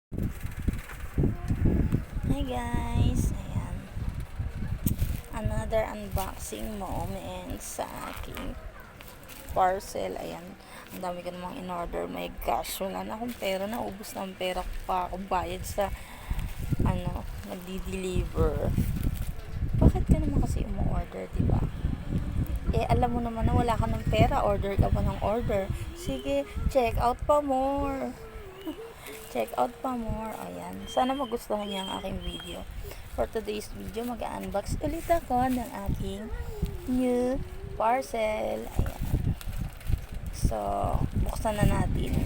Hi guys, ayan, another unboxing moment sa aking parcel. Ayan, ang dami ko namang in-order. My gosh, wala na akong pera, naubos na ang pera ko pa ako bayad sa nagdi-deliver. Bakit ka naman kasi umu-order, diba? Alam mo naman na wala ka ng pera, order ka pa ng order. Sige, check out pa more. Check out pa more. Ayan. Sana magustuhan niya ang aking video. For today's video, mag-unbox ulit ako ng aking new parcel. Ayan. So, buksan na natin.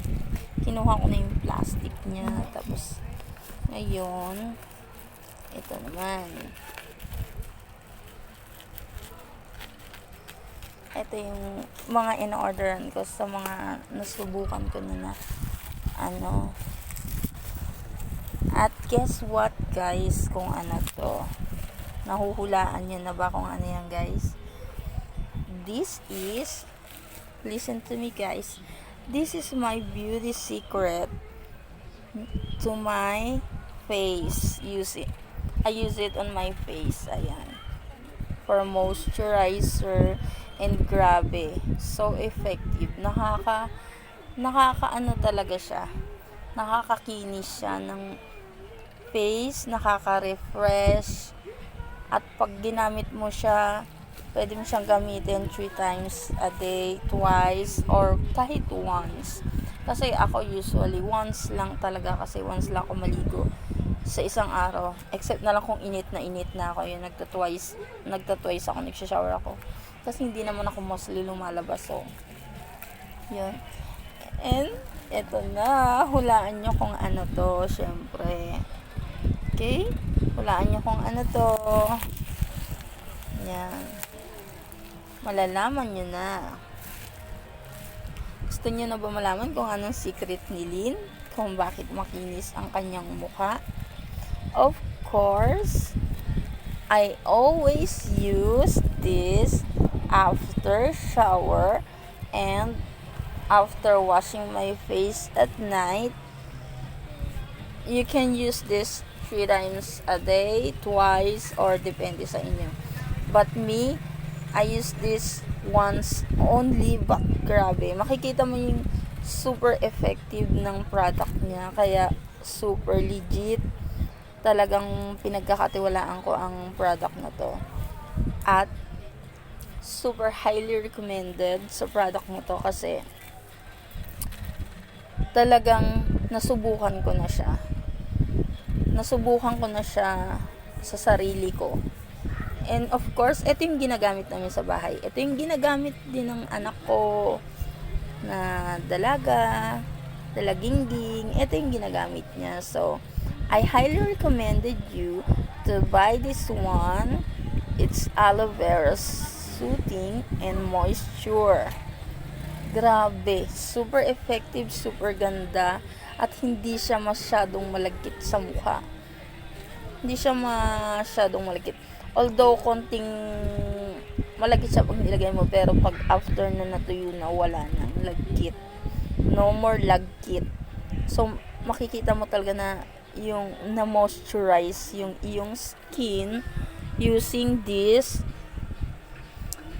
Kinuha ko na yung plastic niya. Tapos, ngayon, ito naman. Ito yung mga in-orderan ko sa mga nasubukan ko na At guess what guys, kung ano to. Nahuhulaan nyo na ba kung ano yan guys? This is, listen to me guys, this is my beauty secret to my face. I use it on my face. Ayan. For moisturizer and grabe. So effective. Nakakaano talaga siya. Nakakakinis siya ng face, nakaka-refresh, at pag ginamit mo siya, pwede mo siyang gamitin 3 times a day, twice, or kahit once. Kasi ako usually once lang talaga, kasi once lang ako maligo sa isang araw, except na lang kung init na ako, yun nagta-twice ako, nagsha-shower ako, kasi hindi naman ako mostly lumalabas, so yun. And eto na, hulaan nyo kung ano to, syempre. Okay? Hulaan nyo kung ano to. Yan. Malalaman nyo na. Gusto nyo na ba malaman kung anong secret ni Lynn? Kung bakit makinis ang kanyang mukha? Of course, I always use this after shower and after washing my face at night. You can use this 3 times a day, twice, or depende sa inyo. But me, I use this once only, but grabe. Makikita mo yung super effective ng product niya. Kaya super legit. Talagang pinagkakatiwalaan ko ang product na to. At super highly recommended sa product na to kasi talagang nasubukan ko na siya sa sarili ko. And of course, ito yung ginagamit namin sa bahay. Ito yung ginagamit din ng anak ko na dalagingging. Ito yung ginagamit niya. So, I highly recommended you to buy this one. It's aloe vera soothing and moisture. Grabe, super effective, super ganda, at hindi siya masyadong malagkit sa mukha. Hindi siya masyadong malagkit. Although, konting malagkit siya pag nilagay mo, pero pag after na natuyo na, wala na. Lagkit. No more lagkit. So, makikita mo talaga na yung na-moisturize yung iyong skin using this.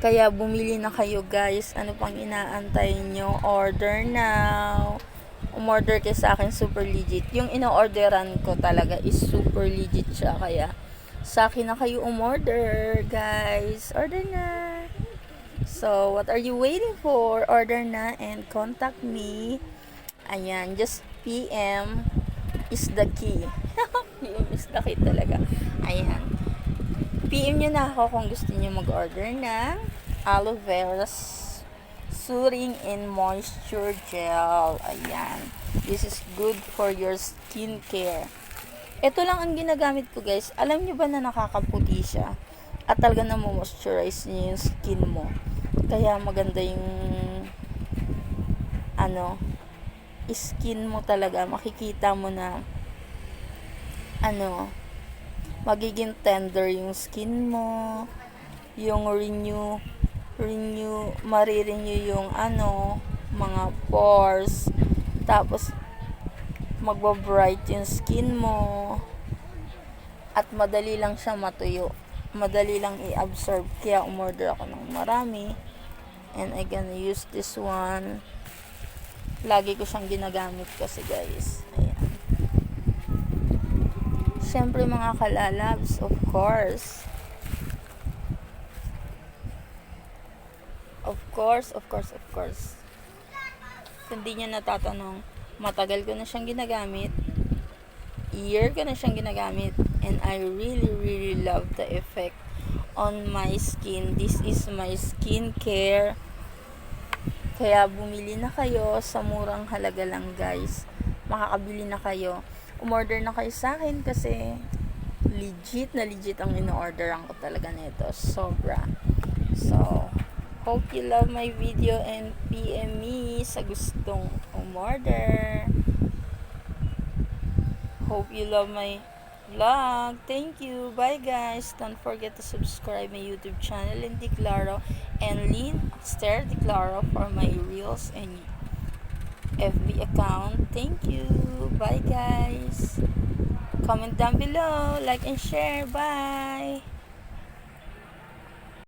Kaya bumili na kayo guys. Ano pang inaantay nyo? Order now. Umorder kayo sa akin, super legit. Yung ino-orderan ko talaga is super legit siya. Kaya sa akin na kayo umorder guys. Order na. So, what are you waiting for? Order na and contact me. Ayan, just PM is the key. PM is the key talaga. Ayan. PM nyo na ako kung gusto nyo mag-order ng aloe vera soothing and moisture gel. Ayan. This is good for your skincare. Ito lang ang ginagamit ko guys. Alam nyo ba na nakakaputi siya? At talaga na mo-moisturize niya yung skin mo. Kaya maganda yung skin mo talaga. Makikita mo na magiging tender yung skin mo, yung marirenew yung mga pores, tapos magbabright yung skin mo, at madali lang siya matuyo, madali lang i-absorb, kaya umorder ako ng marami. And I gonna use this one, lagi ko siyang ginagamit kasi guys. Ayan. Syempre mga kalalabs, of course, kung di nyo natatanong, matagal ko na siyang ginagamit, year ko na siyang ginagamit, and I really love the effect on my skin. This is my skincare, kaya bumili na kayo, sa murang halaga lang guys, makakabili na kayo, umorder na kayo sa akin kasi legit ang in-orderan ko talaga nito, sobra. So hope you love my video and PM me sa gustong umorder. Hope you love my vlog. Thank you. Bye guys. Don't forget to subscribe my YouTube channel in Declaro and Lynn Esther Declaro for my reels and FB account. Thank you. Bye guys. Comment down below, like and share. Bye.